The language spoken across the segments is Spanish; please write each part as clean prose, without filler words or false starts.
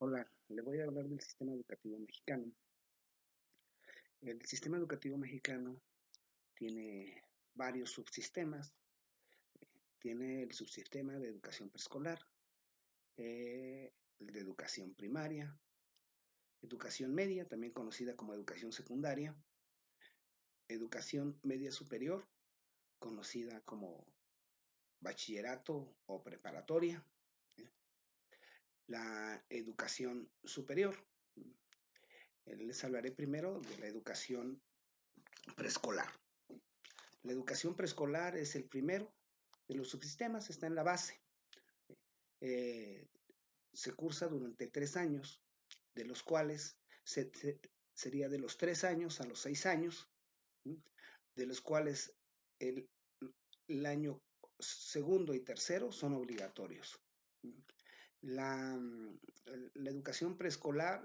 Hola, le voy a hablar del sistema educativo mexicano. El sistema educativo mexicano tiene varios subsistemas. Tiene el subsistema de educación preescolar, el de educación primaria, educación media, también conocida como educación secundaria, educación media superior, conocida como bachillerato o preparatoria, la educación superior. Les hablaré primero de la educación preescolar. La educación preescolar es el primero de los subsistemas, está en la base. Eh, Se cursa durante 3 años, de los cuales sería de los 3 años a los 6 años, de los cuales el, el año segundo y tercero son obligatorios. La, la educación preescolar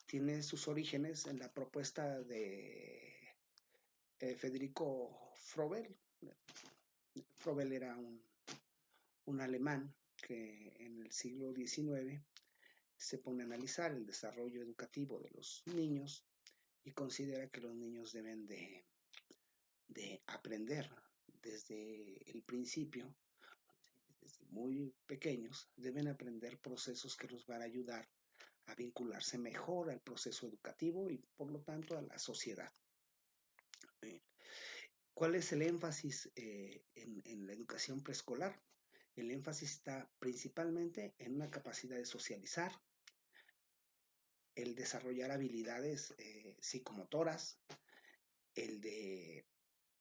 tiene sus orígenes en la propuesta de Federico Frobel. Frobel era un alemán que en el siglo XIX se pone a analizar el desarrollo educativo de los niños y considera que los niños deben de aprender desde el principio, desde muy pequeños, deben aprender procesos que los van a ayudar a vincularse mejor al proceso educativo y por lo tanto a la sociedad. ¿Cuál es el énfasis en la educación preescolar? El énfasis está principalmente en una capacidad de socializar, el desarrollar habilidades psicomotoras, el de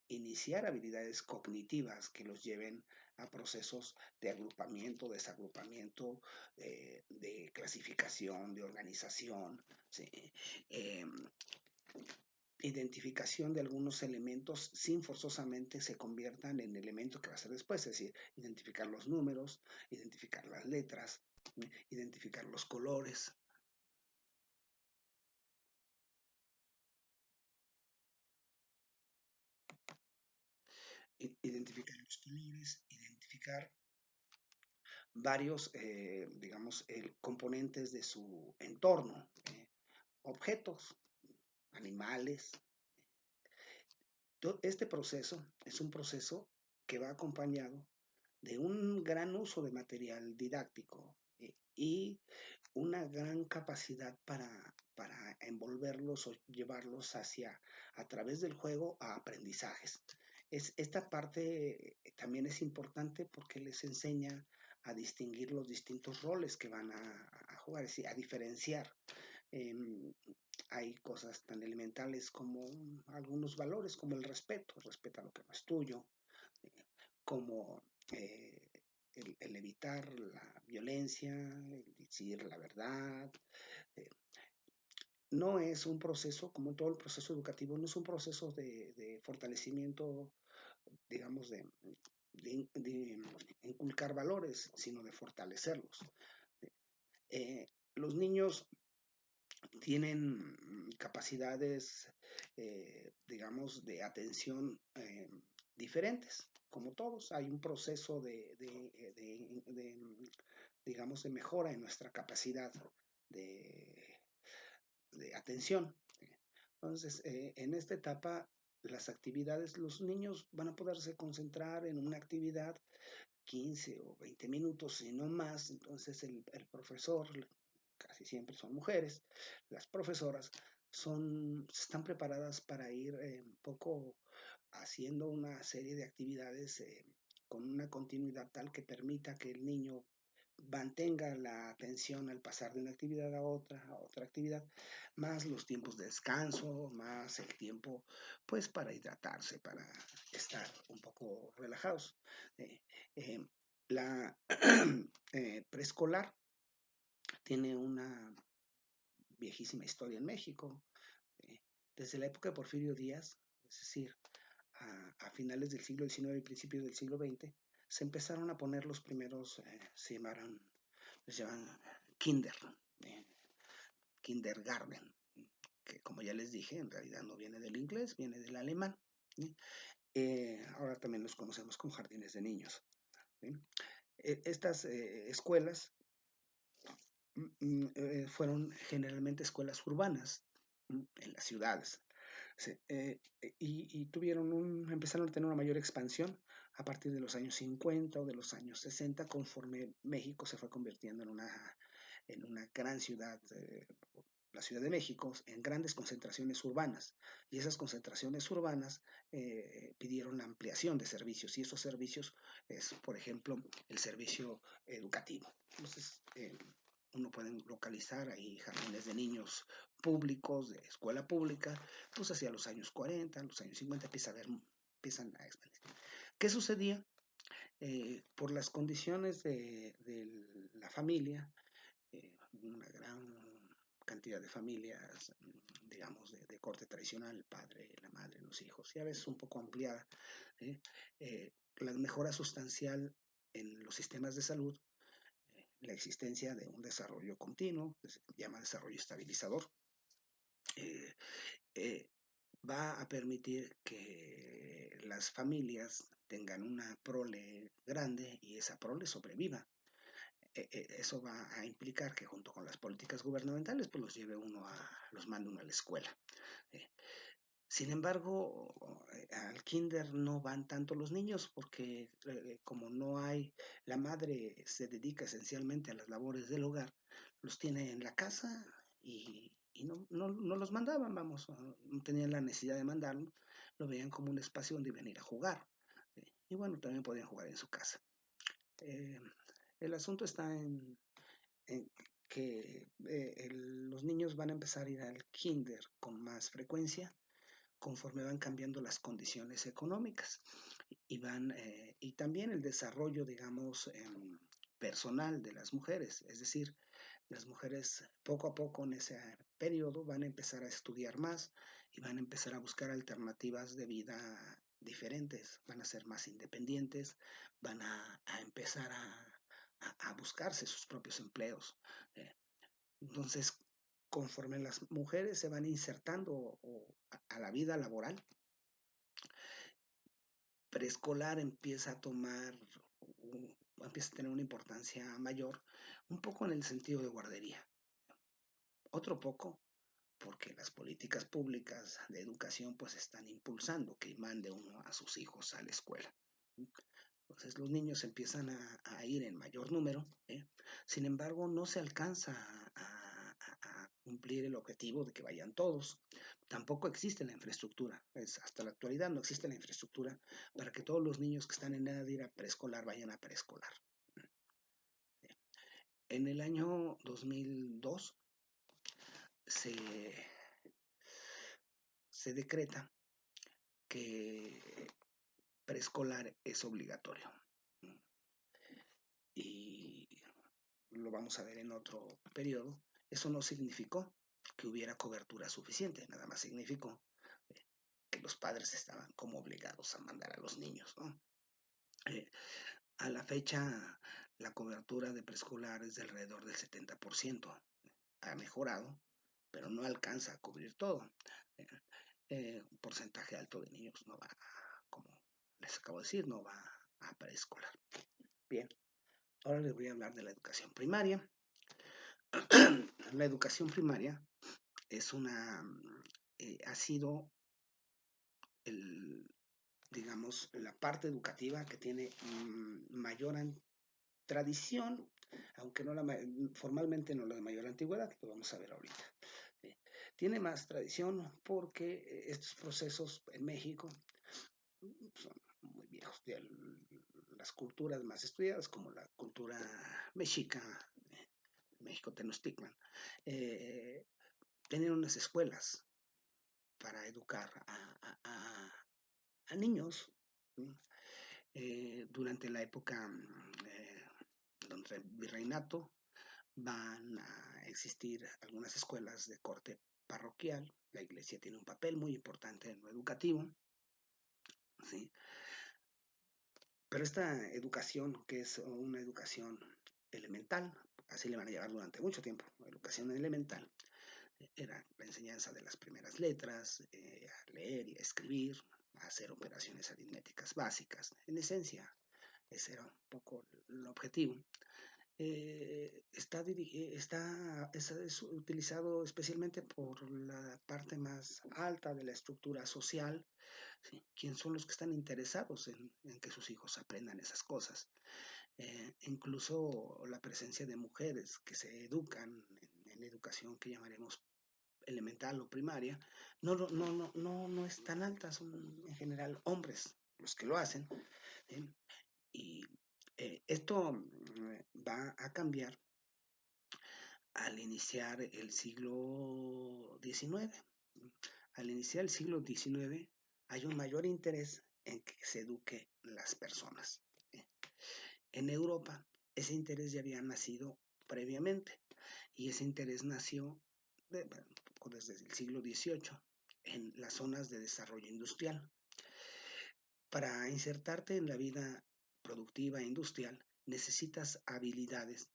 iniciar habilidades cognitivas que los lleven a procesos de agrupamiento, desagrupamiento, de clasificación, de organización, ¿sí? eh, identificación de algunos elementos sin forzosamente se conviertan en el elemento que va a ser después, es decir, identificar los números, identificar las letras, identificar los colores. Identificar los colores, identificar varios, digamos, componentes de su entorno, objetos, animales. Este proceso es un proceso que va acompañado de un gran uso de material didáctico y una gran capacidad para envolverlos o llevarlos a través del juego a aprendizajes. Esta parte también es importante porque les enseña a distinguir los distintos roles que van a jugar, es decir, a diferenciar. Eh, Hay cosas tan elementales como algunos valores, como el respeto, respeta lo que no es tuyo, como el evitar la violencia, el decir la verdad. eh, no es un proceso, como todo el proceso educativo, no es un proceso de fortalecimiento, digamos, de inculcar valores, sino de fortalecerlos. Los niños tienen capacidades, digamos, de atención diferentes, como todos. Hay un proceso digamos, de mejora en nuestra capacidad de, de atención. Entonces, en esta etapa, las actividades, los niños van a poderse concentrar en una actividad 15 o 20 minutos y no más. Entonces, el profesor, casi siempre son mujeres, las profesoras están preparadas para ir un poco haciendo una serie de actividades con una continuidad tal que permita que el niño mantenga la atención al pasar de una actividad a otra actividad, más los tiempos de descanso, más el tiempo pues para hidratarse, para estar un poco relajados. Eh, eh, la preescolar tiene una viejísima historia en México. eh, Desde la época de Porfirio Díaz, es decir, a finales del siglo XIX y principios del siglo XX, se empezaron a poner los primeros, les llaman kinder, eh, kindergarten, que como ya les dije, en realidad no viene del inglés, viene del alemán. Ahora también los conocemos como jardines de niños. Estas escuelas fueron generalmente escuelas urbanas en las ciudades. Sí, empezaron a tener una mayor expansión a partir de los años 50 o de los años 60, conforme México se fue convirtiendo en una gran ciudad, la Ciudad de México, en grandes concentraciones urbanas. Y esas concentraciones urbanas pidieron la ampliación de servicios, y esos servicios es, por ejemplo, el servicio educativo. Entonces, uno puede localizar ahí jardines de niños públicos, de escuela pública, pues hacia los años 40, los años 50 empiezan a expandir. ¿Qué sucedía? Por las condiciones de la familia, una gran cantidad de familias, digamos, de corte tradicional, el padre, la madre, los hijos, y a veces un poco ampliada, ¿eh? La mejora sustancial en los sistemas de salud, la existencia de un desarrollo continuo, que se llama desarrollo estabilizador, eh, eh, va a permitir que las familias tengan una prole grande y esa prole sobreviva. Eso va a implicar que junto con las políticas gubernamentales, pues los mande uno a la escuela. Eh, Sin embargo, al kinder no van tanto los niños porque como no hay, la madre se dedica esencialmente a las labores del hogar, los tiene en la casa y no los mandaban, vamos, no tenían la necesidad de mandarlos, lo veían como un espacio donde iban a ir a jugar. Y bueno, también podían jugar en su casa. Eh, el asunto está en que los niños van a empezar a ir al kinder con más frecuencia conforme van cambiando las condiciones económicas y también el desarrollo, digamos, personal de las mujeres. Es decir, las mujeres poco a poco en ese periodo van a empezar a estudiar más y van a empezar a buscar alternativas de vida diferentes, van a ser más independientes, van a empezar a buscarse sus propios empleos. eh, entonces, conforme las mujeres se van insertando a la vida laboral, preescolar empieza a tener una importancia mayor, un poco en el sentido de guardería, otro poco porque las políticas públicas de educación pues están impulsando que mande uno a sus hijos a la escuela. Entonces los niños empiezan a ir en mayor número, ¿eh? Sin embargo no se alcanza a cumplir el objetivo de que vayan todos. Tampoco existe la infraestructura, hasta la actualidad no existe la infraestructura para que todos los niños que están en edad de ir a preescolar vayan a preescolar. En el año 2002 se, se decreta que preescolar es obligatorio. Y lo vamos a ver en otro periodo. Eso no significó que hubiera cobertura suficiente, nada más significó que los padres estaban como obligados a mandar a los niños, ¿no? A la fecha, la cobertura de preescolar es de alrededor del 70%. Ha mejorado, pero no alcanza a cubrir todo. Un porcentaje alto de niños no va, como les acabo de decir, no va a preescolar. Bien, ahora les voy a hablar de la educación primaria. La educación primaria es ha sido digamos, la parte educativa que tiene mayor tradición, aunque no formalmente no la de mayor antigüedad, lo vamos a ver ahorita. Tiene más tradición porque estos procesos en México son muy viejos. Las culturas más estudiadas, como la cultura mexica, México Tenochtitlan, tenían unas escuelas para educar a niños. Durante la época del virreinato van a existir algunas escuelas de corte parroquial. La iglesia tiene un papel muy importante en lo educativo, ¿sí? Pero esta educación, que es una educación elemental, así le van a llevar durante mucho tiempo, educación elemental, era la enseñanza de las primeras letras, a leer y a escribir, a hacer operaciones aritméticas básicas. En esencia, ese era un poco el objetivo. es utilizado especialmente por la parte más alta de la estructura social, ¿sí? ¿Quién son los que están interesados en que sus hijos aprendan esas cosas? Incluso la presencia de mujeres que se educan en educación que llamaremos elemental o primaria, no es tan alta, son en general hombres los que lo hacen, ¿sí? Y esto va a cambiar al iniciar el siglo XIX. Al iniciar el siglo XIX hay un mayor interés en que se eduque las personas. En Europa ese interés ya había nacido previamente y ese interés nació bueno, desde el siglo XVIII en las zonas de desarrollo industrial. Para insertarte en la vida productiva e industrial necesitas habilidades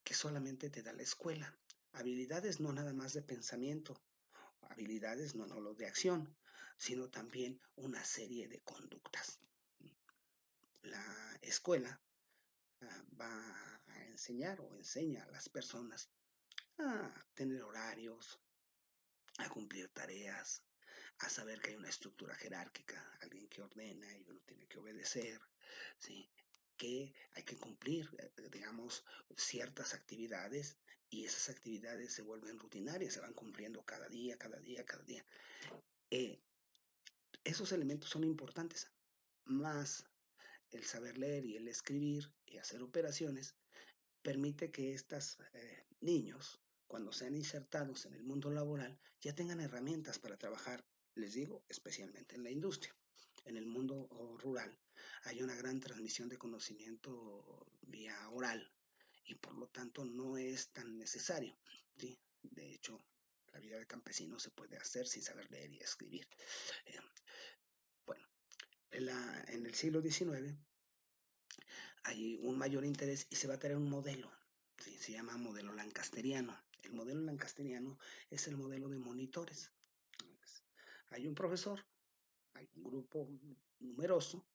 que solamente te da la escuela. Habilidades no nada más de pensamiento, habilidades no solo de acción, sino también una serie de conductas. La escuela va a enseñar o enseña a las personas a tener horarios, a cumplir tareas, a saber que hay una estructura jerárquica, alguien que ordena y uno tiene que obedecer, ¿sí? Que hay que cumplir, digamos, ciertas actividades y esas actividades se vuelven rutinarias, se van cumpliendo cada día, cada día, cada día. Eh, Esos elementos son importantes, más el saber leer y el escribir y hacer operaciones permite que estos niños, cuando sean insertados en el mundo laboral, ya tengan herramientas para trabajar, les digo, especialmente en la industria. En el mundo rural hay una gran transmisión de conocimiento vía oral y por lo tanto no es tan necesario, ¿sí? De hecho, la vida de campesino se puede hacer sin saber leer y escribir. Eh, bueno, en el siglo XIX hay un mayor interés y se va a tener un modelo, ¿sí? Se llama modelo lancasteriano. El modelo lancasteriano es el modelo de monitores. Hay un profesor, hay un grupo numeroso.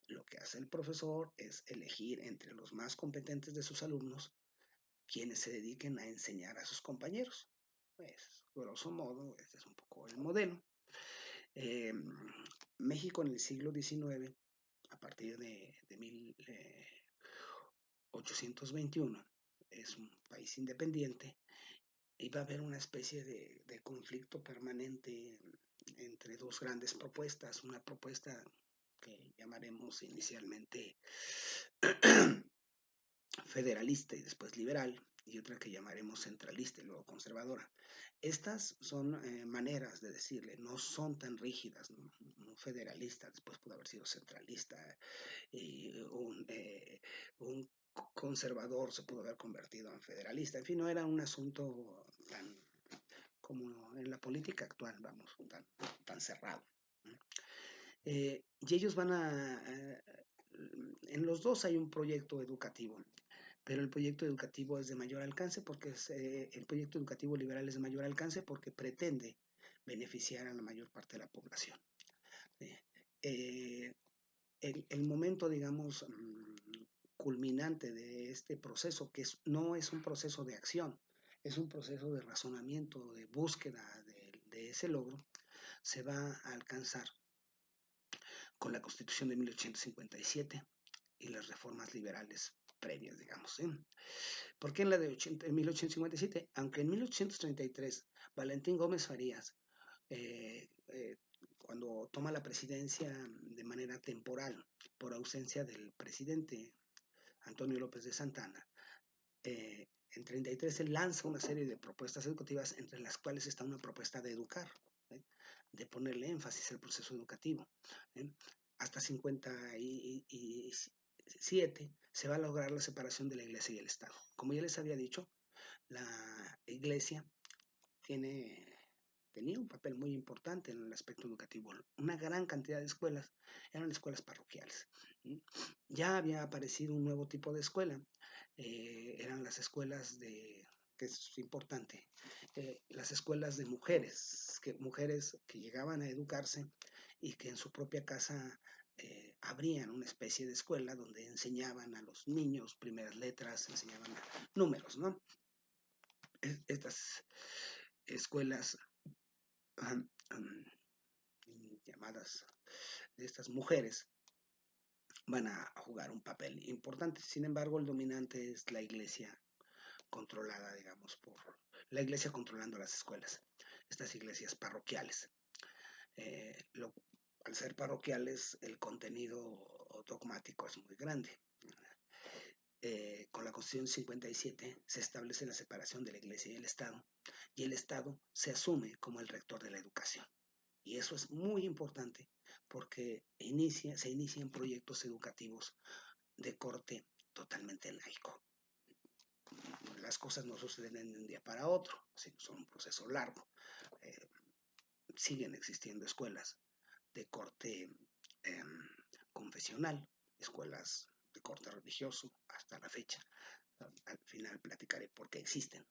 Lo que hace el profesor es elegir entre los más competentes de sus alumnos quienes se dediquen a enseñar a sus compañeros. Pues, grosso modo, este es un poco el modelo. Eh, México en el siglo XIX, a partir de 1821, es un país independiente y va a haber una especie de conflicto permanente entre dos grandes propuestas. Una propuesta que llamaremos inicialmente federalista y después liberal, y otra que llamaremos centralista y luego conservadora. Estas son maneras de decirle, no son tan rígidas, ¿no? Un federalista después pudo haber sido centralista, y un conservador se pudo haber convertido en federalista, en fin, no era un asunto tan como en la política actual, vamos, tan cerrado. Y ellos van en los dos hay un proyecto educativo, pero el proyecto educativo es de mayor alcance porque el proyecto educativo liberal es de mayor alcance porque pretende beneficiar a la mayor parte de la población. Eh, el momento, digamos, culminante de este proceso, que no es un proceso de acción, es un proceso de razonamiento, de búsqueda de ese logro, se va a alcanzar con la Constitución de 1857 y las reformas liberales previas, digamos. ¿Sí? ¿Por qué en la de 1857? Aunque en 1833 Valentín Gómez Farías, cuando toma la presidencia de manera temporal por ausencia del presidente Antonio López de Santana, en 33 se lanza una serie de propuestas educativas entre las cuales está una propuesta de educar, ¿eh? De ponerle énfasis al proceso educativo. ¿eh? Hasta 57 se va a lograr la separación de la iglesia y el Estado. Como ya les había dicho, la iglesia tenía un papel muy importante en el aspecto educativo. Una gran cantidad de escuelas eran escuelas parroquiales. Ya había aparecido un nuevo tipo de escuela, eran las escuelas que es importante, las escuelas de mujeres que llegaban a educarse y que en su propia casa abrían una especie de escuela donde enseñaban a los niños primeras letras, enseñaban números, ¿no? Estas escuelas llamadas de estas mujeres van a jugar un papel importante. Sin embargo, el dominante es la iglesia controlada, digamos, por la iglesia controlando las escuelas, estas iglesias parroquiales. Al ser parroquiales, el contenido dogmático es muy grande. Con la Constitución 57 se establece la separación de la Iglesia y el Estado se asume como el rector de la educación. Y eso es muy importante porque se inician proyectos educativos de corte totalmente laico. Las cosas no suceden de un día para otro, sino son un proceso largo. Siguen existiendo escuelas de corte eh, confesional, escuelas de corte religioso hasta la fecha. Al final platicaré por qué existen.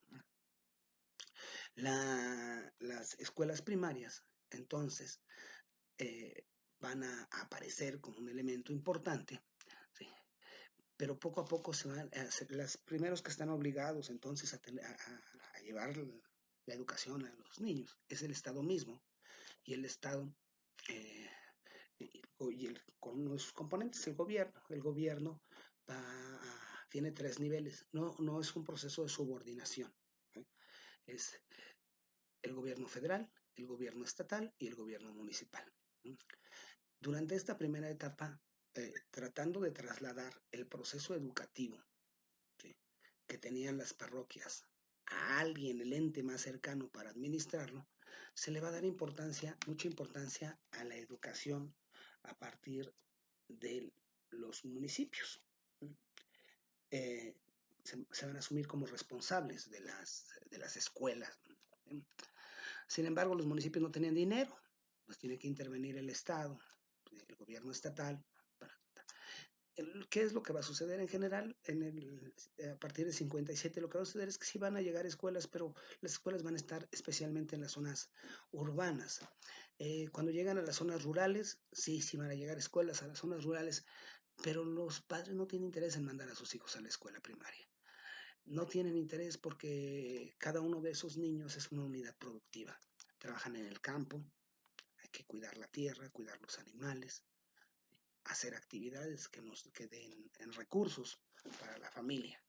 Las escuelas primarias, entonces, van a aparecer como un elemento importante, ¿sí? Pero poco a poco los primeros que están obligados entonces a llevar la educación a los niños es el Estado mismo, y el Estado eh, con uno de sus componentes, el gobierno. El gobierno tiene tres niveles, no es un proceso de subordinación, ¿eh? Es el gobierno federal, el gobierno estatal y el gobierno municipal. Durante esta primera etapa, tratando de trasladar el proceso educativo, ¿sí?, que tenían las parroquias a alguien, el ente más cercano para administrarlo, se le va a dar mucha importancia a la educación a partir de los municipios. Eh, se van a asumir como responsables de las escuelas. Sin embargo, los municipios no tenían dinero, pues tiene que intervenir el Estado, el gobierno estatal. ¿Qué es lo que va a suceder en general? A partir de 57 lo que va a suceder es que sí van a llegar escuelas, pero las escuelas van a estar especialmente en las zonas urbanas. Cuando llegan a las zonas rurales, sí van a llegar escuelas a las zonas rurales, pero los padres no tienen interés en mandar a sus hijos a la escuela primaria. No tienen interés porque cada uno de esos niños es una unidad productiva. Trabajan en el campo, hay que cuidar la tierra, cuidar los animales, hacer actividades que den en recursos para la familia,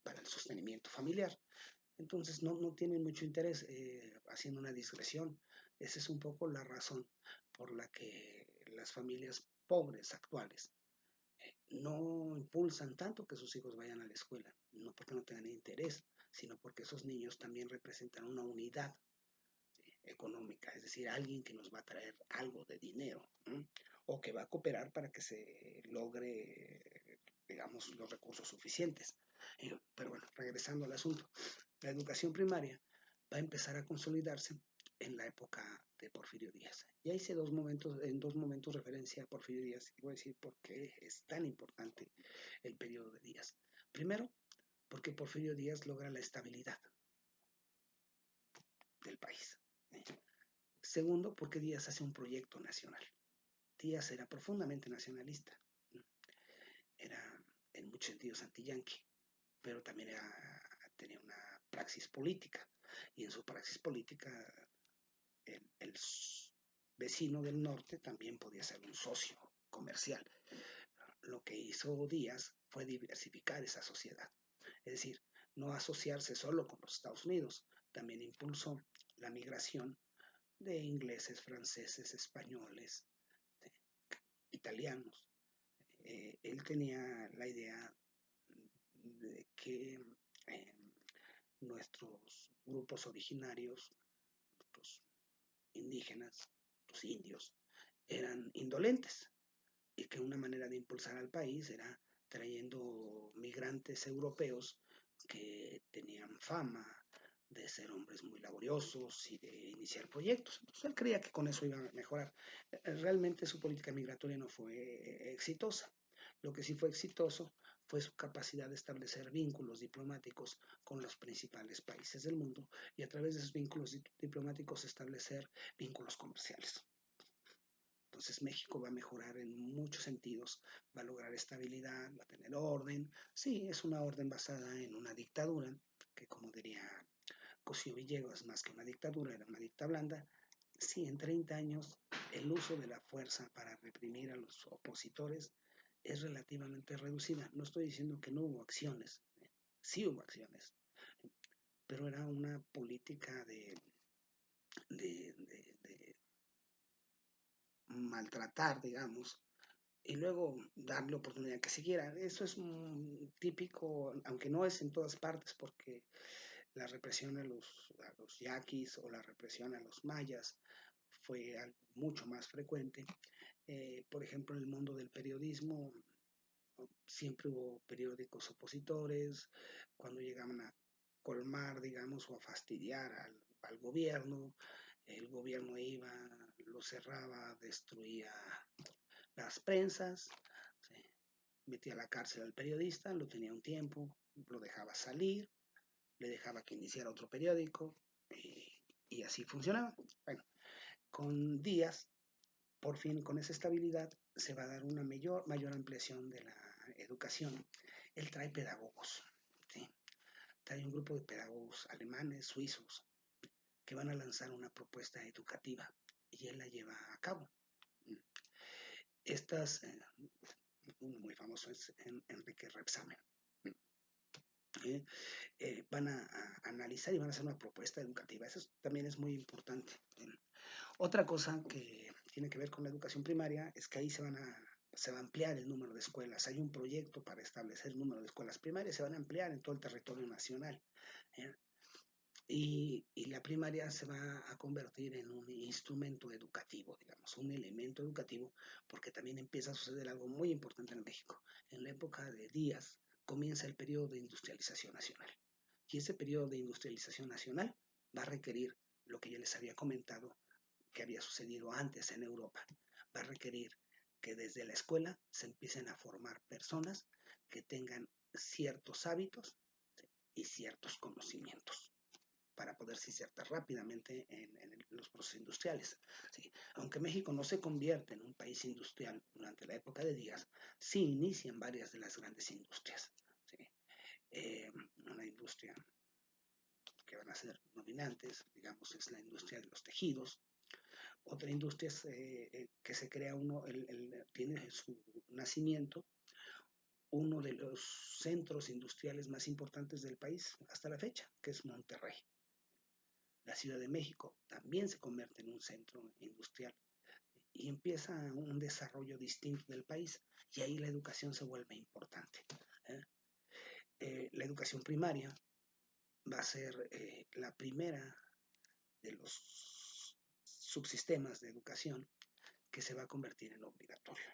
para el sostenimiento familiar. Entonces no tienen mucho interés haciendo una discreción. Esa es un poco la razón por la que las familias pobres actuales no impulsan tanto que sus hijos vayan a la escuela, no porque no tengan interés, sino porque esos niños también representan una unidad económica, es decir, alguien que nos va a traer algo de dinero, ¿eh?, o que va a cooperar para que se logre, digamos, los recursos suficientes. Pero bueno, regresando al asunto, la educación primaria va a empezar a consolidarse en la época de Porfirio Díaz. Ya hice en dos momentos referencia a Porfirio Díaz y voy a decir por qué es tan importante el periodo de Díaz. Primero, porque Porfirio Díaz logra la estabilidad del país. Segundo, porque Díaz hace un proyecto nacional. Díaz era profundamente nacionalista, era en muchos sentidos anti-yanqui, pero también tenía una praxis política, y en su praxis política el vecino del norte también podía ser un socio comercial. Lo que hizo Díaz fue diversificar esa sociedad, es decir, no asociarse solo con los Estados Unidos, también impulsó la migración de ingleses, franceses, españoles, italianos. Él tenía la idea de que nuestros grupos originarios, los indígenas, los indios, eran indolentes y que una manera de impulsar al país era trayendo migrantes europeos que tenían fama de ser hombres muy laboriosos y de iniciar proyectos. Entonces él creía que con eso iba a mejorar. Realmente su política migratoria no fue exitosa. Lo que sí fue exitoso fue su capacidad de establecer vínculos diplomáticos con los principales países del mundo y a través de esos vínculos diplomáticos establecer vínculos comerciales. Entonces México va a mejorar en muchos sentidos, va a lograr estabilidad, va a tener orden. Sí, es una orden basada en una dictadura, que como diría Cosío Villegas, más que una dictadura, era una dicta blanda. Sí, en 30 años el uso de la fuerza para reprimir a los opositores es relativamente reducida. No estoy diciendo que no hubo acciones, sí hubo acciones, pero era una política de maltratar, digamos, y luego darle oportunidad que siguiera. Eso es típico, aunque no es en todas partes, porque la represión a los yaquis o la represión a los mayas fue algo mucho más frecuente. Por ejemplo, en el mundo del periodismo siempre hubo periódicos opositores, cuando llegaban a colmar, digamos, o a fastidiar al gobierno, el gobierno iba, lo cerraba, destruía las prensas, ¿sí? Metía a la cárcel al periodista, lo tenía un tiempo, lo dejaba salir, le dejaba que iniciara otro periódico y así funcionaba. Bueno, con Díaz, por fin con esa estabilidad, se va a dar una mayor ampliación de la educación. Él trae pedagogos, ¿sí? Trae un grupo de pedagogos alemanes, suizos, que van a lanzar una propuesta educativa y él la lleva a cabo. Estas, uno muy famoso es Enrique Rebsamen. ¿Eh? Van a analizar y van a hacer una propuesta educativa. Eso también es muy importante. Otra cosa que tiene que ver con la educación primaria es que ahí se va a ampliar el número de escuelas. Hay un proyecto para establecer el número de escuelas primarias, se van a ampliar en todo el territorio nacional. ¿Eh? Y la primaria se va a convertir en un instrumento educativo, digamos, un elemento educativo, porque también empieza a suceder algo muy importante en México. En la época de Díaz comienza el periodo de industrialización nacional. Y ese periodo de industrialización nacional va a requerir lo que ya les había comentado que había sucedido antes en Europa. Va a requerir que desde la escuela se empiecen a formar personas que tengan ciertos hábitos, ¿sí? Y ciertos conocimientos para poderse insertar rápidamente en los procesos industriales. ¿Sí? Aunque México no se convierte en un país industrial durante la época de Díaz, sí inician varias de las grandes industrias. ¿Sí? Una industria que van a ser dominantes, digamos, es la industria de los tejidos. Otra industria es, que se crea tiene su nacimiento uno de los centros industriales más importantes del país hasta la fecha, que es Monterrey. La Ciudad de México también se convierte en un centro industrial y empieza un desarrollo distinto del país y ahí la educación se vuelve importante. ¿Eh? La educación primaria va a ser la primera de los subsistemas de educación que se va a convertir en obligatorio.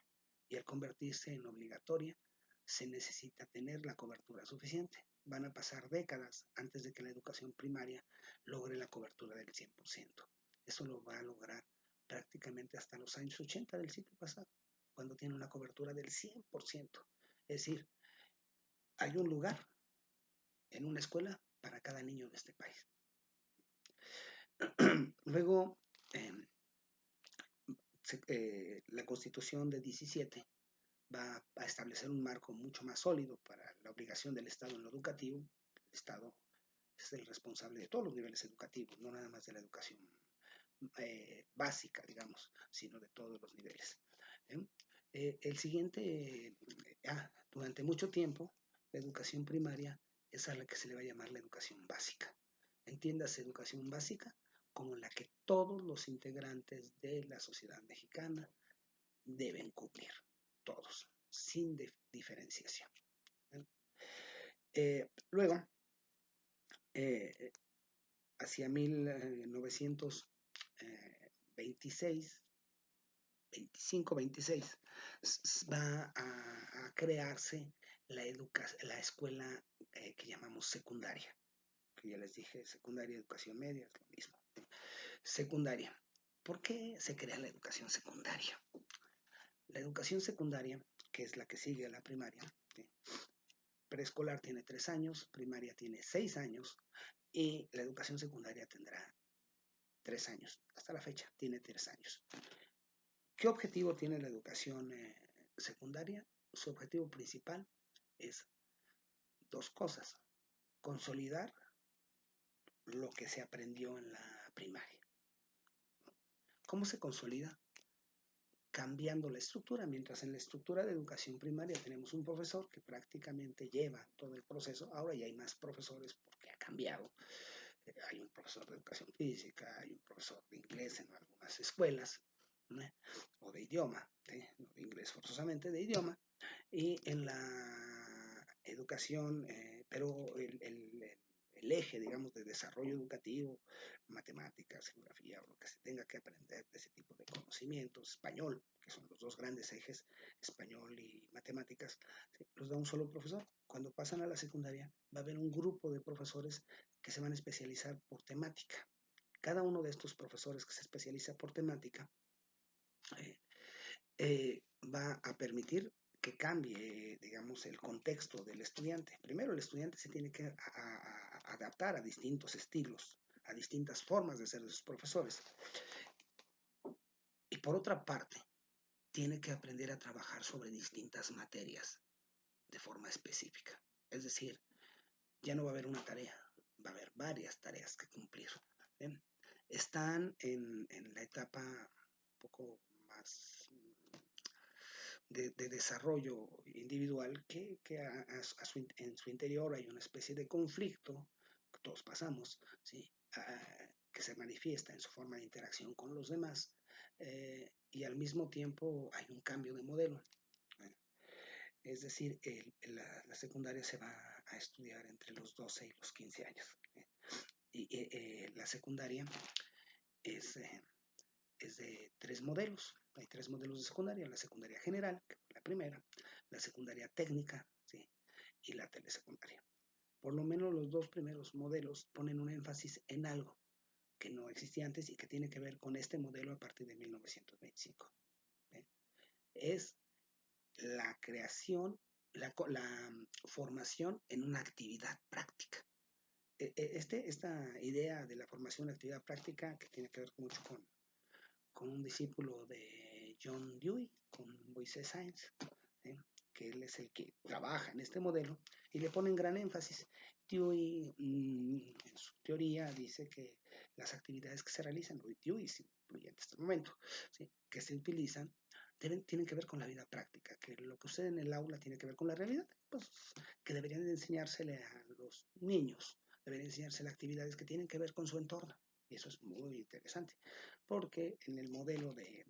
Y al convertirse en obligatoria, se necesita tener la cobertura suficiente. Van a pasar décadas antes de que la educación primaria logre la cobertura del 100%. Eso lo va a lograr prácticamente hasta los años 80 del siglo pasado, cuando tiene una cobertura del 100%. Es decir, hay un lugar en una escuela para cada niño de este país. Luego, la Constitución de 17 va a establecer un marco mucho más sólido para la obligación del Estado en lo educativo. El Estado es el responsable de todos los niveles educativos, no nada más de la educación básica, digamos, sino de todos los niveles. El siguiente, durante mucho tiempo, la educación primaria es a la que se le va a llamar la educación básica. Entiéndase educación básica como la que todos los integrantes de la sociedad mexicana deben cumplir, todos, sin diferenciación. Luego, hacia 1926, 25-26, va a crearse la escuela que llamamos secundaria, que ya les dije, secundaria, educación media, es lo mismo. Secundaria. ¿Por qué se crea la educación secundaria? La educación secundaria, que es la que sigue a la primaria, ¿sí? Preescolar tiene 3 años, primaria tiene 6 años y la educación secundaria tendrá 3 años. Hasta la fecha tiene 3 años. ¿Qué objetivo tiene la educación secundaria? Su objetivo principal es dos cosas: consolidar lo que se aprendió en la primaria. ¿Cómo se consolida? Cambiando la estructura. Mientras en la estructura de educación primaria tenemos un profesor que prácticamente lleva todo el proceso, ahora ya hay más profesores porque ha cambiado. Hay un profesor de educación física, hay un profesor de inglés en algunas escuelas, ¿no? O de idioma, no de inglés forzosamente, de idioma. Y en la educación, pero el eje, digamos, de desarrollo educativo, matemáticas, geografía, o lo que se tenga que aprender de ese tipo de conocimientos, español, que son los dos grandes ejes, español y matemáticas, ¿sí? Los da un solo profesor. Cuando pasan a la secundaria, va a haber un grupo de profesores que se van a especializar por temática. Cada uno de estos profesores que se especializa por temática eh, va a permitir que cambie, digamos, el contexto del estudiante. Primero, el estudiante se tiene que adaptar a distintos estilos, a distintas formas de ser de sus profesores. Y por otra parte, tiene que aprender a trabajar sobre distintas materias de forma específica. Es decir, ya no va a haber una tarea, va a haber varias tareas que cumplir. ¿Bien? Están en la etapa un poco más de desarrollo individual que en su interior hay una especie de conflicto que todos pasamos, ¿sí? Que se manifiesta en su forma de interacción con los demás, y al mismo tiempo hay un cambio de modelo. Es decir, la secundaria se va a estudiar entre los 12 y los 15 años. Y la secundaria es, es de tres modelos. Hay tres modelos de secundaria: la secundaria general, que fue la primera, la secundaria técnica, ¿sí? Y la telesecundaria. Por lo menos los dos primeros modelos ponen un énfasis en algo que no existía antes y que tiene que ver con este modelo a partir de 1925. ¿Eh? Es la creación, la formación en una actividad práctica. Esta idea de la formación en actividad práctica, que tiene que ver mucho con un discípulo de John Dewey, con Moisés Sáenz, ¿eh? Que él es el que trabaja en este modelo y le ponen gran énfasis. Dewey, en su teoría, dice que las actividades que se realizan, Dewey incluye en este momento, ¿sí?, que se utilizan, tienen que ver con la vida práctica, que lo que sucede en el aula tiene que ver con la realidad, pues que deberían de enseñársele a los niños, deberían enseñársele actividades que tienen que ver con su entorno. Y eso es muy interesante, porque en el modelo de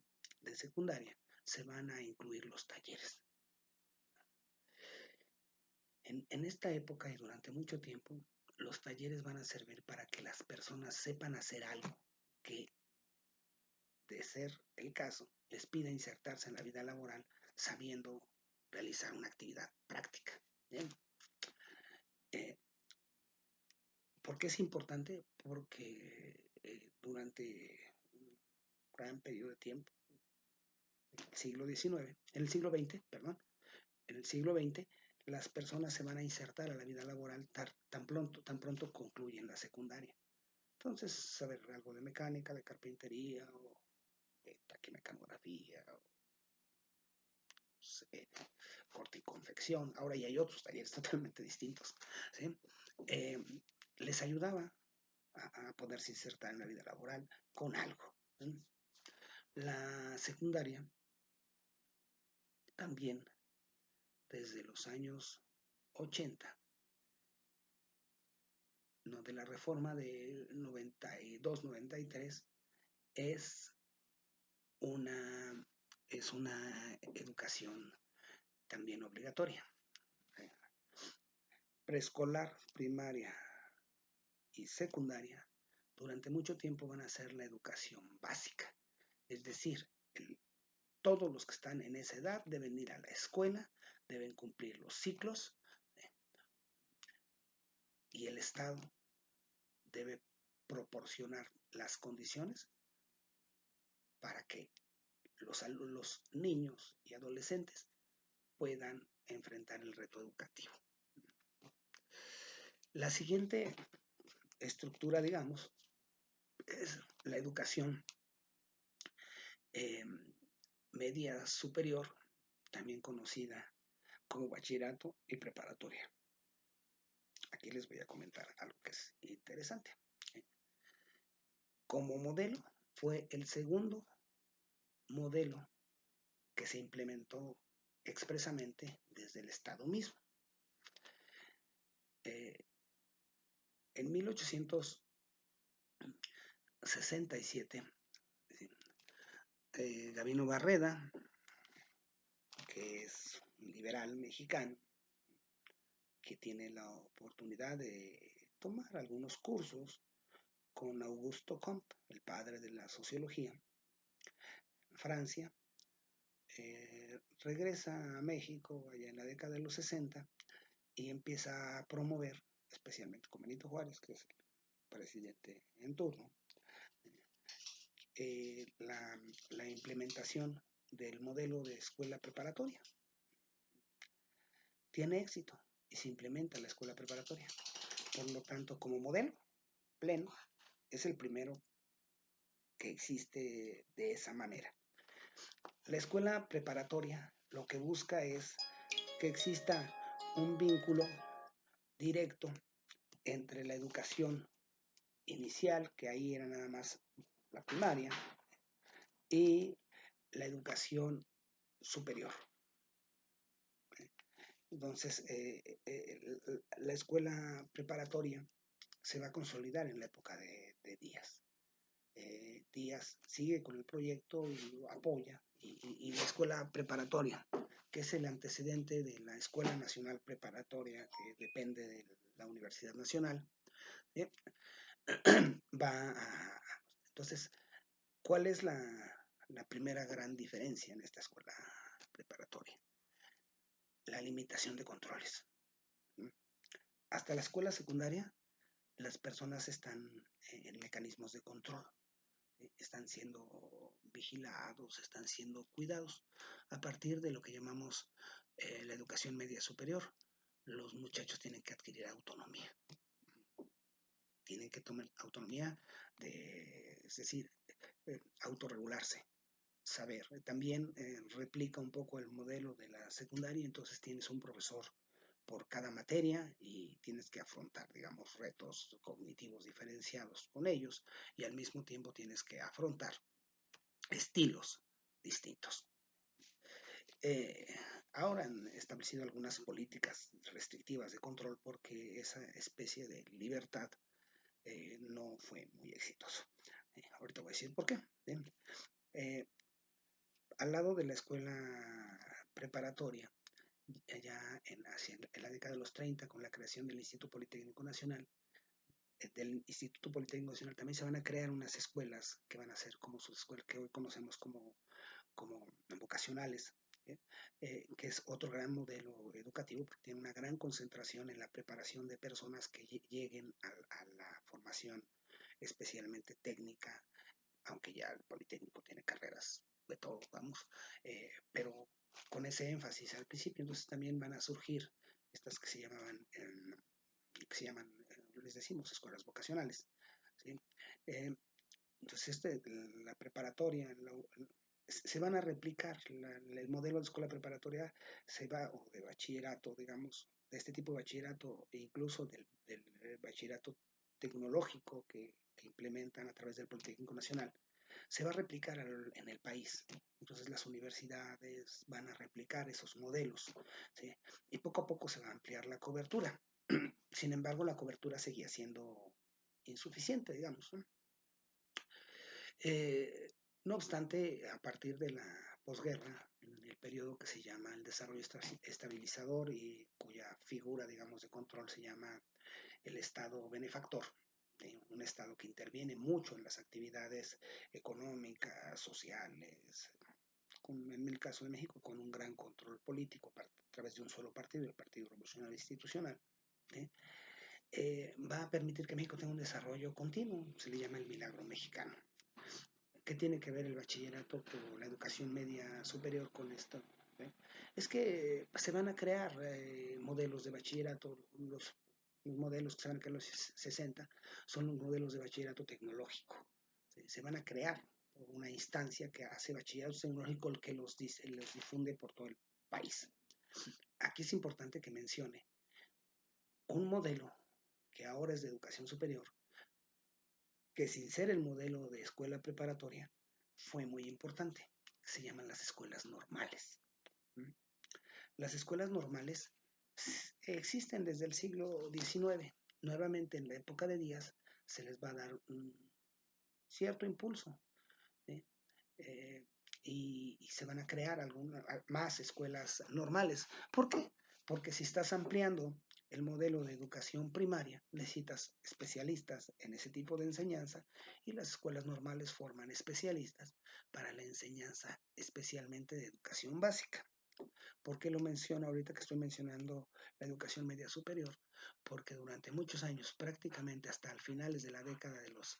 secundaria se van a incluir los talleres. En esta época y durante mucho tiempo, los talleres van a servir para que las personas sepan hacer algo que, de ser el caso, les pida insertarse en la vida laboral sabiendo realizar una actividad práctica. ¿Bien? ¿Por qué es importante? Porque durante un gran periodo de tiempo, el siglo XIX, en el siglo XX, perdón, en el siglo XX, las personas se van a insertar a la vida laboral tan pronto concluyen la secundaria. Entonces, saber algo de mecánica, de carpintería, o de taquimecanografía, o corte y confección. Ahora ya hay otros talleres totalmente distintos, ¿sí? Eh, Les ayudaba a poderse insertar en la vida laboral con algo, ¿sí? La secundaria también, desde los años 80, no, de la reforma de 92-93, es una, es una educación también obligatoria. Preescolar, primaria y secundaria, durante mucho tiempo van a ser la educación básica. Es decir, todos los que están en esa edad deben ir a la escuela, deben cumplir los ciclos, y el Estado debe proporcionar las condiciones para que los niños y adolescentes puedan enfrentar el reto educativo. La siguiente estructura, digamos, es la educación media superior, también conocida como bachillerato y preparatoria. Aquí les voy a comentar algo que es interesante. Como modelo, fue el segundo modelo que se implementó expresamente desde el Estado mismo. En 1867, Gabino Barreda, que es un liberal mexicano, que tiene la oportunidad de tomar algunos cursos con Augusto Comte, el padre de la sociología, en Francia, regresa a México allá en la década de los 60 y empieza a promover, especialmente con Benito Juárez, que es el presidente en turno, la implementación del modelo de escuela preparatoria. Tiene éxito y se implementa la escuela preparatoria. Por lo tanto, como modelo pleno, es el primero que existe de esa manera. La escuela preparatoria lo que busca es que exista un vínculo directo entre la educación inicial, que ahí era nada más la primaria, y la educación superior. Entonces, la escuela preparatoria se va a consolidar en la época de Díaz. Díaz sigue con el proyecto y lo apoya, y la escuela preparatoria, que es el antecedente de la Escuela Nacional Preparatoria, que depende de la Universidad Nacional, ¿sí? va a... Entonces, ¿cuál es la primera gran diferencia en esta escuela preparatoria? La limitación de controles. Hasta la escuela secundaria, las personas están en mecanismos de control, están siendo vigilados, están siendo cuidados. A partir de lo que llamamos la educación media superior, los muchachos tienen que adquirir autonomía. Tienen que tomar autonomía, es decir, autorregularse, saber. También replica un poco el modelo de la secundaria, entonces tienes un profesor por cada materia y tienes que afrontar, digamos, retos cognitivos diferenciados con ellos, y al mismo tiempo tienes que afrontar estilos distintos. Ahora han establecido algunas políticas restrictivas de control porque esa especie de libertad no fue muy exitoso. Ahorita voy a decir por qué. Al lado de la escuela preparatoria, ya en la década de los 30, con la creación del Instituto Politécnico Nacional, también se van a crear unas escuelas que van a ser como sus escuelas que hoy conocemos como vocacionales, que es otro gran modelo educativo porque tiene una gran concentración en la preparación de personas que lleguen a la formación especialmente técnica, aunque ya el Politécnico tiene carreras de todo, vamos, pero con ese énfasis al principio. Entonces también van a surgir estas que se llaman, les decimos, escuelas vocacionales, ¿sí? Entonces la preparatoria, se van a replicar el modelo de escuela preparatoria, o de bachillerato, digamos, de este tipo de bachillerato, e incluso del bachillerato tecnológico que implementan a través del Politécnico Nacional, se va a replicar en el país. Entonces las universidades van a replicar esos modelos, ¿sí? Y poco a poco se va a ampliar la cobertura. Sin embargo, la cobertura seguía siendo insuficiente, digamos, ¿no? No obstante, a partir de la posguerra, en el periodo que se llama el desarrollo estabilizador y cuya figura, digamos, de control se llama el Estado benefactor, un Estado que interviene mucho en las actividades económicas, sociales, en el caso de México, con un gran control político a través de un solo partido, el Partido Revolucionario Institucional, va a permitir que México tenga un desarrollo continuo, se le llama el milagro mexicano. ¿Qué tiene que ver el bachillerato o la educación media superior con esto? Es que se van a crear modelos de bachillerato, los modelos que se van a crear en los 60 son los modelos de bachillerato tecnológico. Se van a crear por una instancia que hace bachillerato tecnológico el que los dice, los difunde por todo el país. Aquí es importante que mencione un modelo que ahora es de educación superior, que sin ser el modelo de escuela preparatoria, fue muy importante. Se llaman las escuelas normales. Las escuelas normales existen desde el siglo XIX. Nuevamente, en la época de Díaz, se les va a dar un cierto impulso, ¿sí? eh, y se van a crear más escuelas normales. ¿Por qué? Porque si estás ampliando el modelo de educación primaria, necesitas especialistas en ese tipo de enseñanza y las escuelas normales forman especialistas para la enseñanza especialmente de educación básica. ¿Por qué lo menciono ahorita que estoy mencionando la educación media superior? Porque durante muchos años, prácticamente hasta finales de la década de los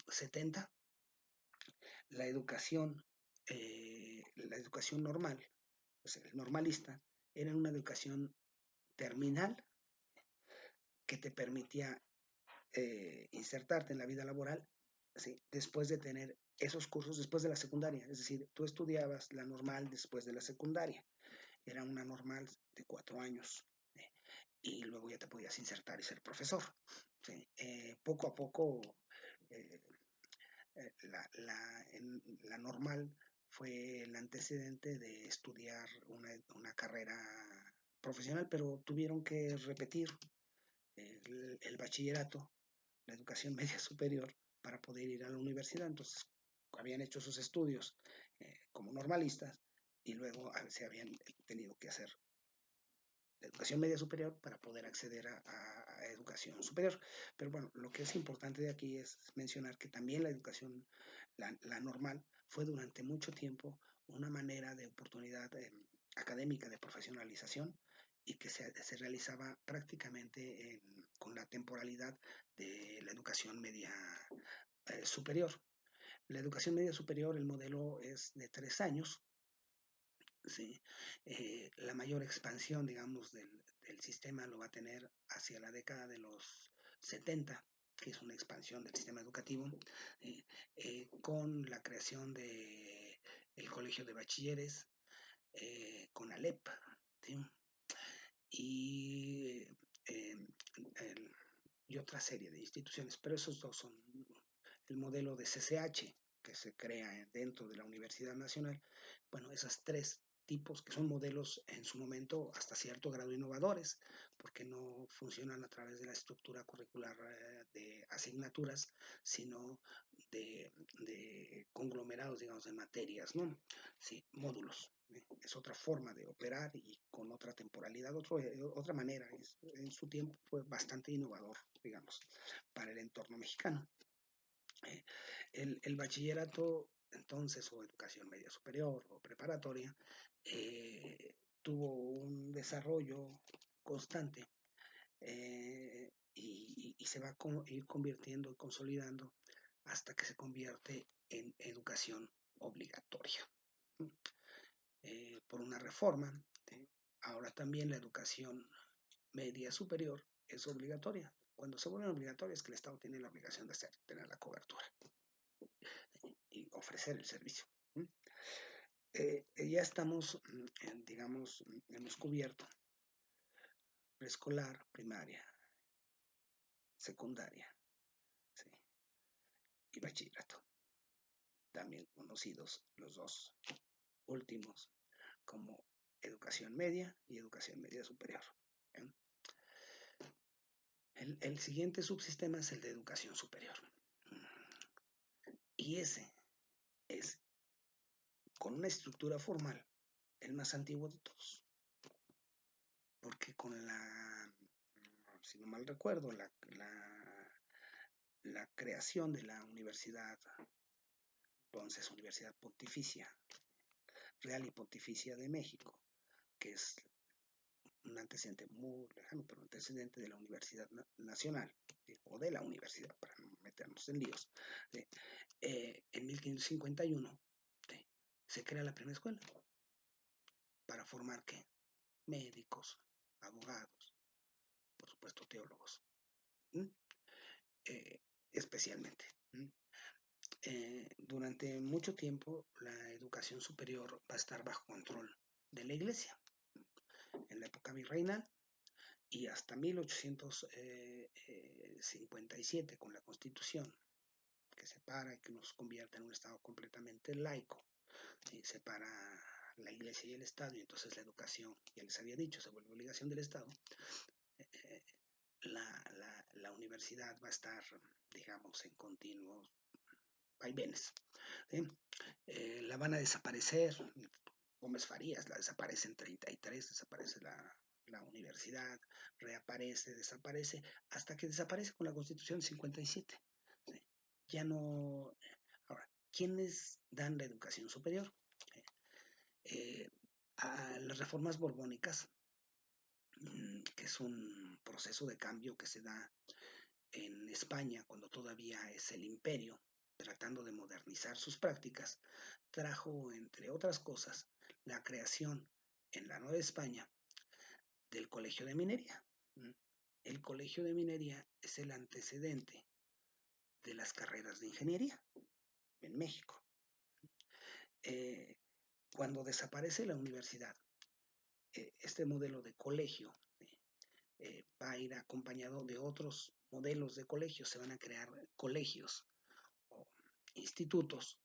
70, la educación normal, o sea, el normalista, era una educación terminal que te permitía insertarte en la vida laboral, ¿sí? Después de tener esos cursos, después de la secundaria. Es decir, tú estudiabas la normal después de la secundaria. Era una normal de 4 años. ¿Sí? Y luego ya te podías insertar y ser profesor. ¿Sí? Poco a poco, eh, la normal fue el antecedente de estudiar una carrera profesional, pero tuvieron que repetir el bachillerato, la educación media superior, para poder ir a la universidad. Entonces, habían hecho sus estudios como normalistas y luego se habían tenido que hacer la educación media superior para poder acceder a educación superior. Pero bueno, lo que es importante de aquí es mencionar que también la educación, la normal, fue durante mucho tiempo una manera de oportunidad académica de profesionalización y que se realizaba prácticamente con la temporalidad de la educación media superior. La educación media superior, el modelo es de 3 años. ¿Sí? La mayor expansión, digamos, del sistema lo va a tener hacia la década de los 70, que es una expansión del sistema educativo, eh, con la creación de el Colegio de Bachilleres, con ALEP, ¿sí? y, eh, el, y otra serie de instituciones, pero esos dos son el modelo de CCH, que se crea dentro de la Universidad Nacional. Bueno, esas tres tipos que son modelos en su momento hasta cierto grado innovadores, porque no funcionan a través de la estructura curricular de asignaturas, sino de conglomerados, digamos, de materias, ¿no? Sí, módulos. Es otra forma de operar y con otra temporalidad, otra manera. En su tiempo fue bastante innovador, digamos, para el entorno mexicano. El bachillerato, entonces, o educación media superior o preparatoria, tuvo un desarrollo constante y se va a ir convirtiendo y consolidando hasta que se convierte en educación obligatoria. Por una reforma, ahora también la educación media superior es obligatoria. Cuando se vuelve obligatoria es que el Estado tiene la obligación de tener la cobertura y ofrecer el servicio. Ya estamos, digamos, hemos cubierto preescolar, primaria, secundaria, ¿sí? Y bachillerato, también conocidos los dos últimos como educación media y educación media superior. ¿Eh? El siguiente subsistema es el de educación superior. Y ese es, con una estructura formal, el más antiguo de todos. Porque con si no mal recuerdo, la creación de la universidad, entonces Universidad Pontificia, Real y Pontificia de México, que es un antecedente muy lejano, pero un antecedente de la Universidad Nacional, o de la universidad, para no meternos en líos. En 1551 se crea la primera escuela para formar ¿qué? Médicos, abogados, por supuesto teólogos, especialmente. durante mucho tiempo la educación superior va a estar bajo control de la iglesia. En la época virreinal y hasta 1857 con la Constitución que separa y que nos convierte en un Estado completamente laico, separa la iglesia y el Estado, y entonces la educación, ya les había dicho, se vuelve obligación del Estado. eh, la universidad va a estar, digamos, en continuos vaivenes. ¿Sí? La van a desaparecer. Gómez Farías la desaparece en 33, desaparece la universidad, reaparece, desaparece, hasta que desaparece con la Constitución 57. ¿Sí? Ya no. Ahora, ¿quiénes dan la educación superior? Eh, a las reformas borbónicas, que es un proceso de cambio que se da en España cuando todavía es el imperio, tratando de modernizar sus prácticas, trajo, entre otras cosas, la creación en la Nueva España del Colegio de Minería. El Colegio de Minería es el antecedente de las carreras de ingeniería en México. Cuando desaparece la universidad, este modelo de colegio va a ir acompañado de otros modelos de colegios. Se van a crear colegios o institutos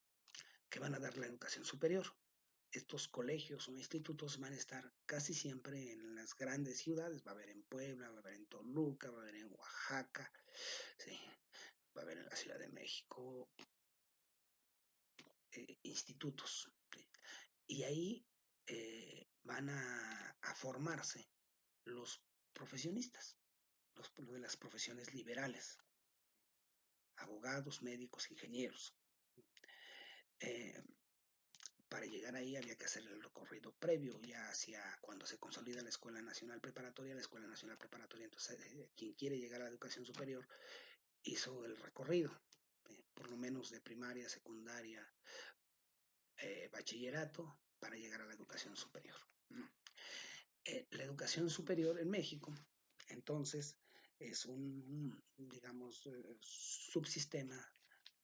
que van a dar la educación superior. Estos colegios o institutos van a estar casi siempre en las grandes ciudades. Va a haber en Puebla, va a haber en Toluca, va a haber en Oaxaca, ¿sí? Va a haber en la Ciudad de México institutos. ¿Sí? Y ahí van a formarse los profesionistas, de las profesiones liberales, abogados, médicos, ingenieros. Eh, para llegar ahí había que hacer el recorrido previo, ya hacia cuando se consolida la Escuela Nacional Preparatoria, entonces quien quiere llegar a la educación superior hizo el recorrido, por lo menos de primaria, secundaria, bachillerato, para llegar a la educación superior. La educación superior en México, entonces, es un, digamos, subsistema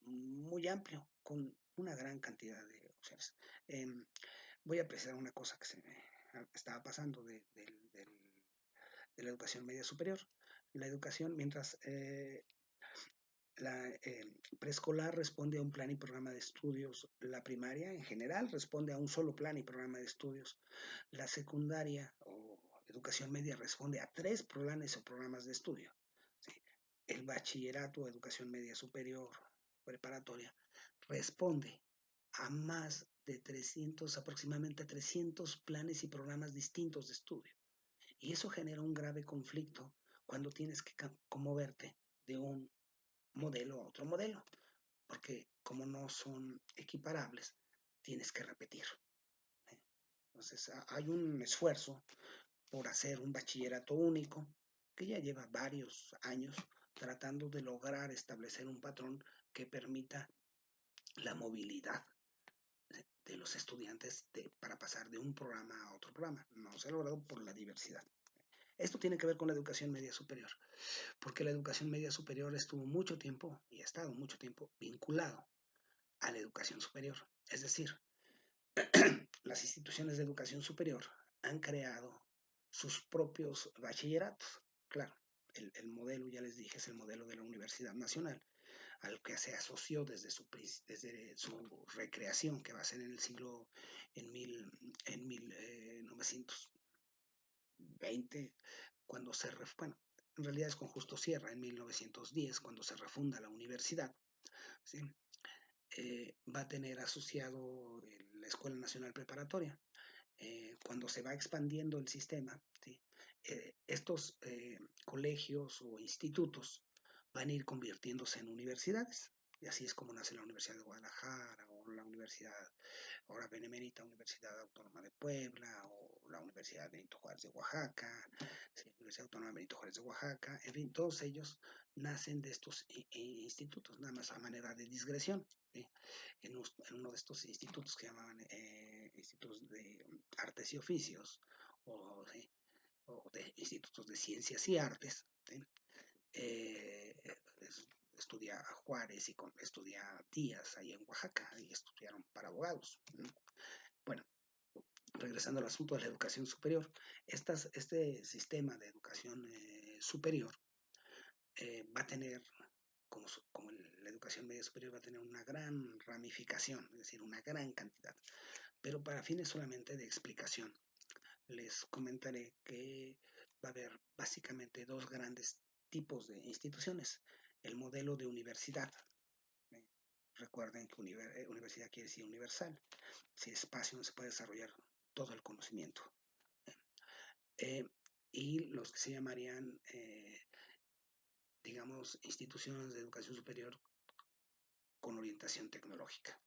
muy amplio, con una gran cantidad de opciones. Voy a apreciar una cosa que se me estaba pasando de la educación media superior. La educación, mientras la preescolar responde a un plan y programa de estudios, la primaria en general responde a un solo plan y programa de estudios, la secundaria o educación media responde a 3 planes o programas de estudio. ¿Sí? El bachillerato o educación media superior preparatoria responde a más de 300, aproximadamente 300 planes y programas distintos de estudio. Y eso genera un grave conflicto cuando tienes que moverte de un modelo a otro modelo, porque como no son equiparables, tienes que repetir. Entonces hay un esfuerzo por hacer un bachillerato único que ya lleva varios años tratando de lograr establecer un patrón que permita la movilidad de los estudiantes para pasar de un programa a otro programa. No se ha logrado por la diversidad. Esto tiene que ver con la educación media superior, porque la educación media superior estuvo mucho tiempo y ha estado mucho tiempo vinculado a la educación superior. Es decir, las instituciones de educación superior han creado sus propios bachilleratos. Claro, el modelo, ya les dije, es el modelo de la Universidad Nacional, al que se asoció desde su recreación, que va a ser en el siglo, en 1920, cuando bueno, en realidad es con Justo Sierra, en 1910, cuando se refunda la universidad. ¿Sí? Va a tener asociado la Escuela Nacional Preparatoria. Cuando se va expandiendo el sistema, ¿sí? Estos colegios o institutos van a ir convirtiéndose en universidades. Y así es como nace la Universidad de Guadalajara o la Universidad, ahora Benemérita Universidad Autónoma de Puebla o la Universidad Benito Juárez de Oaxaca, ¿sí? Universidad Autónoma Benito Juárez de Oaxaca, en fin, todos ellos nacen de estos institutos, nada más a manera de digresión. ¿Sí? En uno de estos institutos que llamaban institutos de artes y oficios o, ¿sí? o de institutos de ciencias y artes, ¿sí? estudia Juárez y estudia Díaz ahí en Oaxaca y estudiaron para abogados. Bueno, regresando al asunto de la educación superior, este sistema de educación superior va a tener, como la educación media superior, va a tener una gran ramificación, es decir, una gran cantidad. Pero para fines solamente de explicación, les comentaré que va a haber básicamente dos grandes tipos de instituciones. El modelo de universidad. ¿eh? Recuerden que universidad quiere decir universal, es espacio donde se puede desarrollar todo el conocimiento. Eh, y los que se llamarían, digamos, instituciones de educación superior con orientación tecnológica,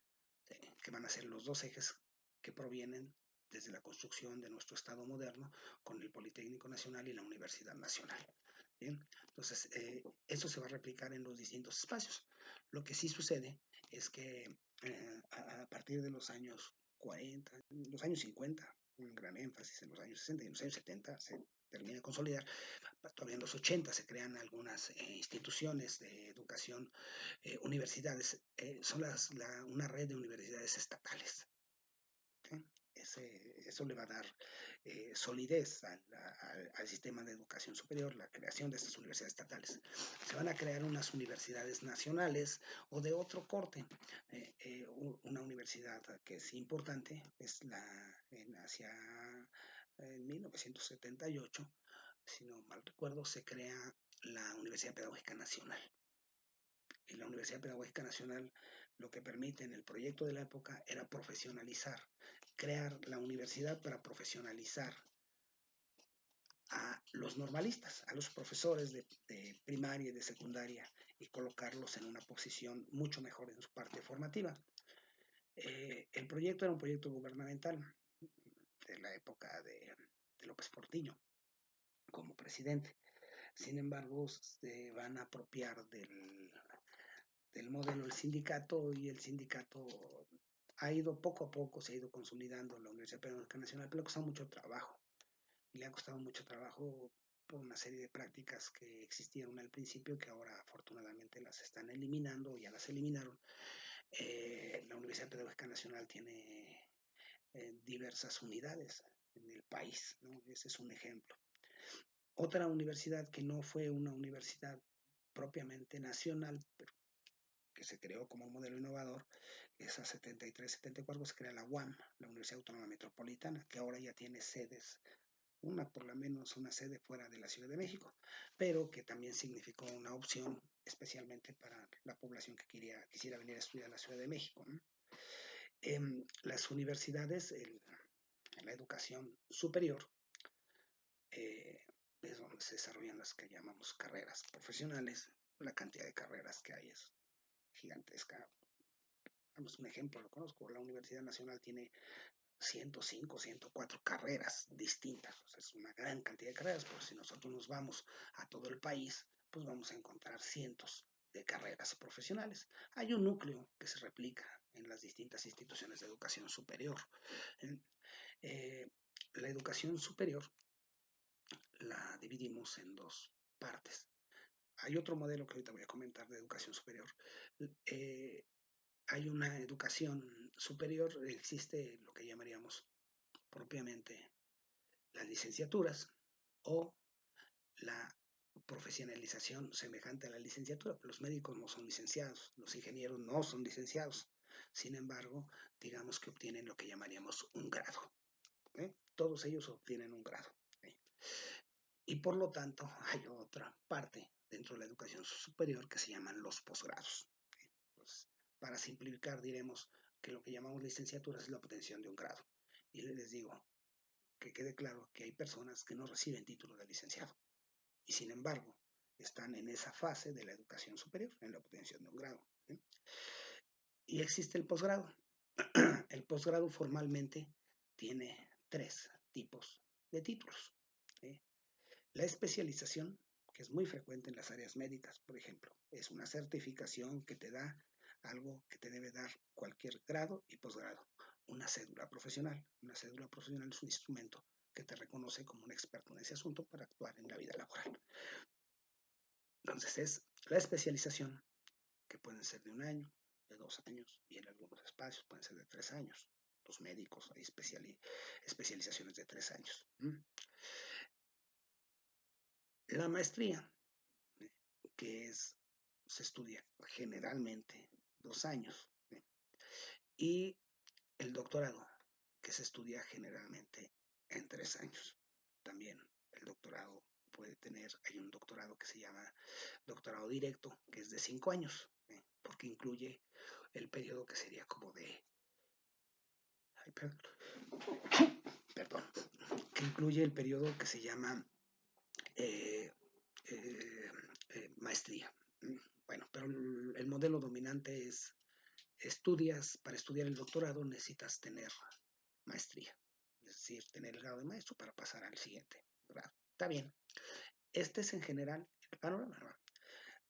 que van a ser los dos ejes que provienen desde la construcción de nuestro Estado moderno con el Politécnico Nacional y la Universidad Nacional. ¿Bien? Entonces, eso se va a replicar en los distintos espacios. Lo que sí sucede es que a partir de los años 40, los años 50, un gran énfasis en los años 60 y en los años 70 se termina de consolidar. Todavía en los 80 se crean algunas instituciones de educación, universidades, son una red de universidades estatales. ¿Okay? Eso le va a dar solidez al sistema de educación superior, la creación de estas universidades estatales. Se van a crear unas universidades nacionales o de otro corte. Una universidad que es importante es hacia 1978, si no mal recuerdo, se crea la Universidad Pedagógica Nacional. Y la Universidad Pedagógica Nacional lo que permite en el proyecto de la época era profesionalizar, crear la universidad para profesionalizar a los normalistas, a los profesores de primaria y de secundaria y colocarlos en una posición mucho mejor en su parte formativa. El proyecto era un proyecto gubernamental de la época de López Portillo como presidente. Sin embargo, se van a apropiar del modelo del sindicato y el sindicato ha ido poco a poco, se ha ido consolidando la Universidad Pedagógica Nacional, pero le ha costado mucho trabajo. Y le ha costado mucho trabajo por una serie de prácticas que existieron al principio que ahora afortunadamente las están eliminando o ya las eliminaron. La Universidad Pedagógica Nacional tiene diversas unidades en el país, ¿no? Ese es un ejemplo. Otra universidad que no fue una universidad propiamente nacional, pero que se creó como un modelo innovador, esa 73-74 se crea la UAM, la Universidad Autónoma Metropolitana, que ahora ya tiene sedes, por lo menos una sede fuera de la Ciudad de México, pero que también significó una opción especialmente para la población que quisiera venir a estudiar a la Ciudad de México, ¿no? Las universidades, la educación superior, es donde se desarrollan las que llamamos carreras profesionales. La cantidad de carreras que hay es gigantesca. Vamos, un ejemplo, lo conozco, la Universidad Nacional tiene 105, 104 carreras distintas. O sea, es una gran cantidad de carreras, pero si nosotros nos vamos a todo el país, pues vamos a encontrar cientos de carreras profesionales. Hay un núcleo que se replica en las distintas instituciones de educación superior. La educación superior la dividimos en dos partes. Hay otro modelo que ahorita voy a comentar de educación superior. Hay una educación superior, existe lo que llamaríamos propiamente las licenciaturas o la profesionalización semejante a la licenciatura. Los médicos no son licenciados, los ingenieros no son licenciados. Sin embargo, digamos que obtienen lo que llamaríamos un grado. Todos ellos obtienen un grado. Y por lo tanto, hay otra parte dentro de la educación superior que se llaman los posgrados. Pues, para simplificar, diremos que lo que llamamos licenciatura es la obtención de un grado. Y les digo, que quede claro que hay personas que no reciben título de licenciado y sin embargo están en esa fase de la educación superior, en la obtención de un grado. Y existe el posgrado. El posgrado formalmente tiene tres tipos de títulos. La especialización, que es muy frecuente en las áreas médicas, por ejemplo, es una certificación que te da algo que te debe dar cualquier grado y posgrado. Una cédula profesional. Una cédula profesional es un instrumento que te reconoce como un experto en ese asunto para actuar en la vida laboral. Entonces es la especialización, pueden ser de 1 año, de 2 años, y en algunos espacios pueden ser de 3 años. Los médicos, hay especializaciones de 3 años. La maestría, que se estudia generalmente 2 años, y el doctorado, que se estudia generalmente en 3 años. También el doctorado puede tener, hay un doctorado que se llama doctorado directo, que es de 5 años, porque incluye el periodo que sería como de, ay, perdón, que incluye el periodo que se llama eh, eh, maestría. Bueno, pero el modelo dominante es para estudiar el doctorado necesitas tener maestría, es decir, tener el grado de maestro para pasar al siguiente grado. Está bien. Este es en general el panorama.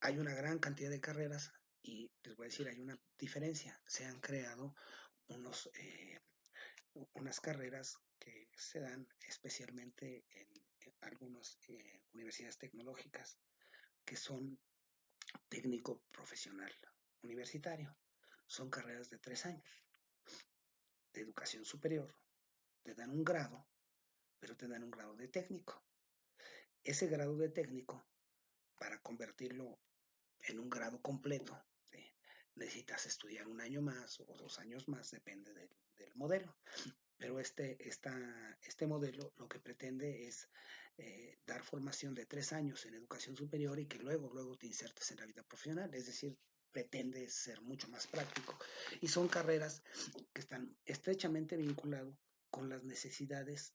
Hay una gran cantidad de carreras y les voy a decir, hay una diferencia. Se han creado unas carreras que se dan especialmente en algunas universidades tecnológicas que son técnico profesional universitario. Son carreras de 3 años de educación superior. Te dan un grado, pero te dan un grado de técnico. Ese grado de técnico, para convertirlo en un grado completo, ¿sí? Necesitas estudiar 1 año más o 2 años más, depende del modelo. Pero este modelo lo que pretende es dar formación de 3 años en educación superior y que luego te insertes en la vida profesional, es decir, pretende ser mucho más práctico. Y son carreras que están estrechamente vinculadas con las necesidades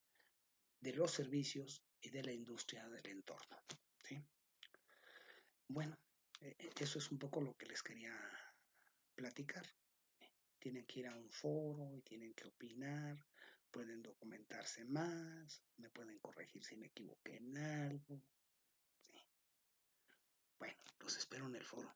de los servicios y de la industria del entorno. ¿Sí? Bueno, eso es un poco lo que les quería platicar. Tienen que ir a un foro y tienen que opinar, pueden documentarse más, me pueden corregir si me equivoqué en algo. Sí. Bueno, los espero en el foro.